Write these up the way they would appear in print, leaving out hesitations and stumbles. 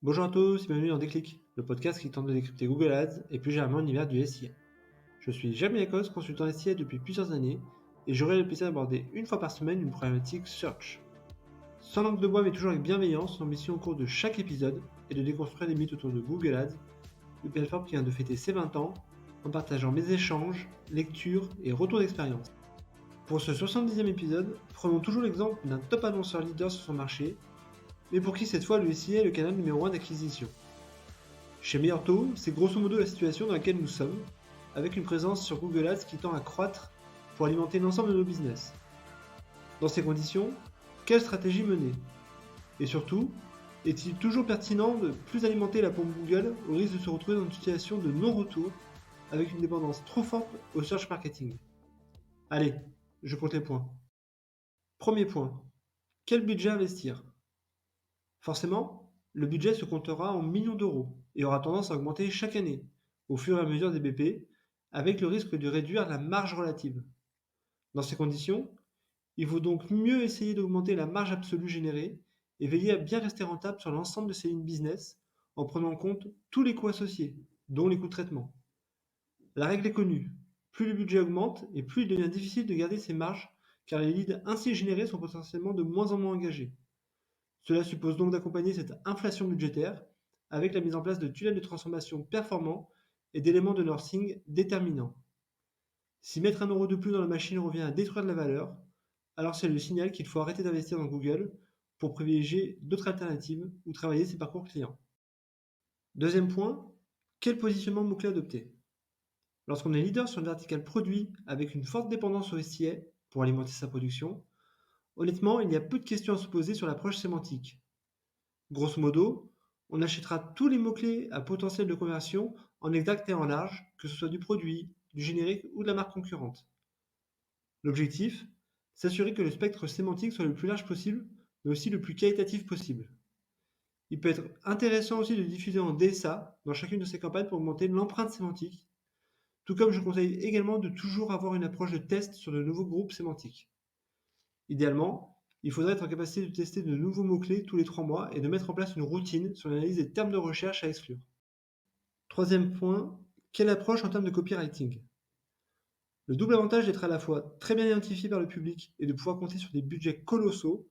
Bonjour à tous, bienvenue dans Déclic, le podcast qui tente de décrypter Google Ads et plus généralement l'univers du SIA. Je suis Jamie Lacoste, consultant SIA depuis plusieurs années et j'aurai le plaisir d'aborder une fois par semaine une problématique search. Sans langue de bois mais toujours avec bienveillance, l'ambition au cours de chaque épisode est de déconstruire les mythes autour de Google Ads, une plateforme qui vient de fêter ses 20 ans en partageant mes échanges, lectures et retours d'expérience. Pour ce 70e épisode, prenons toujours l'exemple d'un top annonceur leader sur son marché, mais pour qui cette fois le SIA est le canal numéro 1 d'acquisition. Chez Meilleur Taux, c'est grosso modo la situation dans laquelle nous sommes, avec une présence sur Google Ads qui tend à croître pour alimenter l'ensemble de nos business. Dans ces conditions, quelle stratégie mener? Et surtout, est-il toujours pertinent de plus alimenter la pompe Google au risque de se retrouver dans une situation de non-retour avec une dépendance trop forte au search marketing? Allez, je compte les points. Premier point, quel budget investir? Forcément, le budget se comptera en millions d'euros et aura tendance à augmenter chaque année, au fur et à mesure des BP, avec le risque de réduire la marge relative. Dans ces conditions, il vaut donc mieux essayer d'augmenter la marge absolue générée et veiller à bien rester rentable sur l'ensemble de ses lignes business en prenant en compte tous les coûts associés, dont les coûts de traitement. La règle est connue, plus le budget augmente et plus il devient difficile de garder ses marges car les leads ainsi générés sont potentiellement de moins en moins engagés. Cela suppose donc d'accompagner cette inflation budgétaire avec la mise en place de tunnels de transformation performants et d'éléments de nursing déterminants. Si mettre 1 euro de plus dans la machine revient à détruire de la valeur, alors c'est le signal qu'il faut arrêter d'investir dans Google pour privilégier d'autres alternatives ou travailler ses parcours clients. Deuxième point, quel positionnement mot-clé adopter? Lorsqu'on est leader sur le vertical produit avec une forte dépendance au SIA pour alimenter sa production, honnêtement, il y a peu de questions à se poser sur l'approche sémantique. Grosso modo, on achètera tous les mots-clés à potentiel de conversion en exact et en large, que ce soit du produit, du générique ou de la marque concurrente. L'objectif, s'assurer que le spectre sémantique soit le plus large possible, mais aussi le plus qualitatif possible. Il peut être intéressant aussi de diffuser en DSA dans chacune de ces campagnes pour augmenter l'empreinte sémantique, tout comme je conseille également de toujours avoir une approche de test sur de nouveaux groupes sémantiques. Idéalement, il faudrait être en capacité de tester de nouveaux mots-clés tous les 3 mois et de mettre en place une routine sur l'analyse des termes de recherche à exclure. Troisième point, quelle approche en termes de copywriting? Le double avantage d'être à la fois très bien identifié par le public et de pouvoir compter sur des budgets colossaux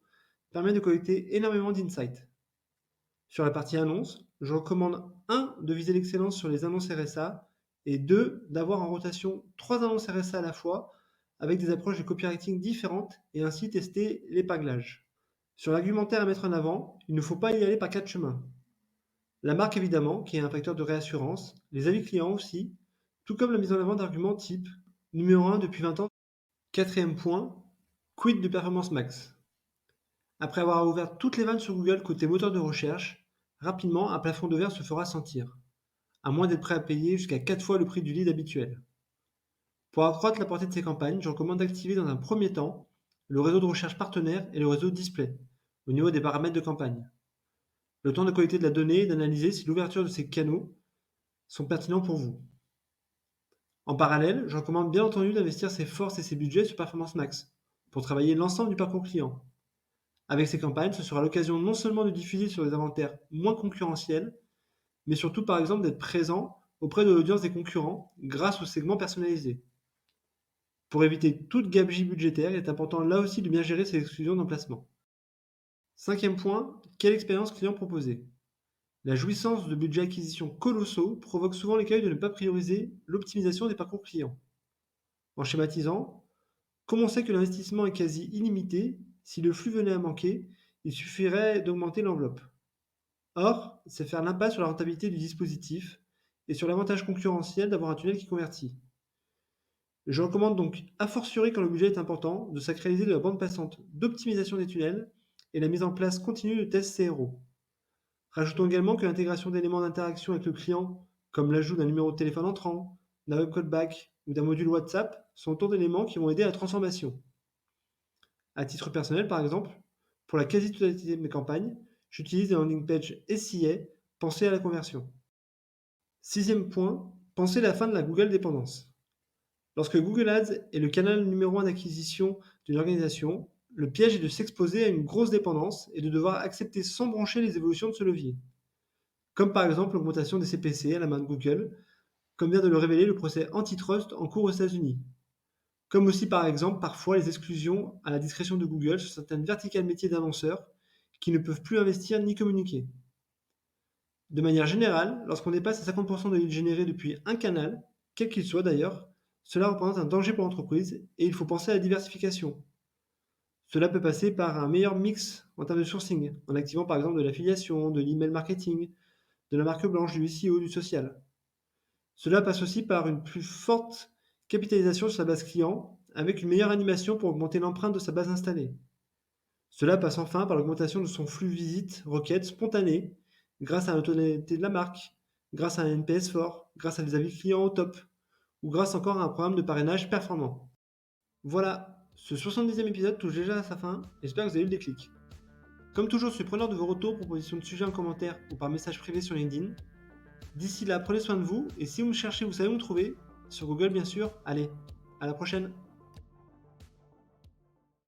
permet de collecter énormément d'insights. Sur la partie annonce, je recommande 1 de viser l'excellence sur les annonces RSA et 2 d'avoir en rotation 3 annonces RSA à la fois avec des approches de copywriting différentes et ainsi tester l'épinglage. Sur l'argumentaire à mettre en avant, il ne faut pas y aller par 4 chemins. La marque évidemment, qui est un facteur de réassurance, les avis clients aussi, tout comme la mise en avant d'arguments type numéro 1 depuis 20 ans. Quatrième point, quid de Performance Max? Après avoir ouvert toutes les vannes sur Google côté moteur de recherche, rapidement un plafond de verre se fera sentir, à moins d'être prêt à payer jusqu'à 4 fois le prix du lead habituel. Pour accroître la portée de ces campagnes, je recommande d'activer dans un premier temps le réseau de recherche partenaire et le réseau display, au niveau des paramètres de campagne. Le temps de collecter de la donnée et d'analyser si l'ouverture de ces canaux sont pertinents pour vous. En parallèle, je recommande bien entendu d'investir ses forces et ses budgets sur Performance Max, pour travailler l'ensemble du parcours client. Avec ces campagnes, ce sera l'occasion non seulement de diffuser sur des inventaires moins concurrentiels, mais surtout par exemple d'être présent auprès de l'audience des concurrents grâce aux segments personnalisés. Pour éviter toute gabegie budgétaire, il est important là aussi de bien gérer ces exclusions d'emplacement. Cinquième point, quelle expérience client proposer? La jouissance de budgets acquisition colossaux provoque souvent l'écueil de ne pas prioriser l'optimisation des parcours clients. En schématisant, comme on sait que l'investissement est quasi illimité, si le flux venait à manquer, il suffirait d'augmenter l'enveloppe. Or, c'est faire l'impasse sur la rentabilité du dispositif et sur l'avantage concurrentiel d'avoir un tunnel qui convertit. Je recommande donc, a fortiori quand le budget est important, de sacraliser de la bande passante d'optimisation des tunnels et la mise en place continue de tests CRO. Rajoutons également que l'intégration d'éléments d'interaction avec le client, comme l'ajout d'un numéro de téléphone entrant, d'un web callback ou d'un module WhatsApp, sont autant d'éléments qui vont aider à la transformation. À titre personnel, par exemple, pour la quasi-totalité de mes campagnes, j'utilise des landing pages SIA pensées à la conversion. Sixième point, pensez la fin de la Google dépendance. Lorsque Google Ads est le canal numéro 1 d'acquisition d'une organisation, le piège est de s'exposer à une grosse dépendance et de devoir accepter sans broncher les évolutions de ce levier. comme par exemple l'augmentation des CPC à la main de Google, comme vient de le révéler le procès antitrust en cours aux États-Unis. Comme aussi par exemple parfois les exclusions à la discrétion de Google sur certaines verticales métiers d'annonceurs qui ne peuvent plus investir ni communiquer. De manière générale, lorsqu'on dépasse les 50% de leads générés depuis un canal, quel qu'il soit d'ailleurs, cela représente un danger pour l'entreprise et il faut penser à la diversification. Cela peut passer par un meilleur mix en termes de sourcing, en activant par exemple de l'affiliation, de l'email marketing, de la marque blanche, du SEO, du social. Cela passe aussi par une plus forte capitalisation sur sa base client, avec une meilleure animation pour augmenter l'empreinte de sa base installée. Cela passe enfin par l'augmentation de son flux visite requêtes spontané, grâce à la notoriété de la marque, grâce à un NPS fort, grâce à des avis clients au top, ou grâce encore à un programme de parrainage performant. Voilà, ce 70e épisode touche déjà à sa fin, j'espère que vous avez eu le déclic. Comme toujours, je suis preneur de vos retours, propositions de sujets en commentaire ou par message privé sur LinkedIn. D'ici là, prenez soin de vous, et si vous me cherchez, vous savez où me trouver, sur Google bien sûr. Allez, à la prochaine!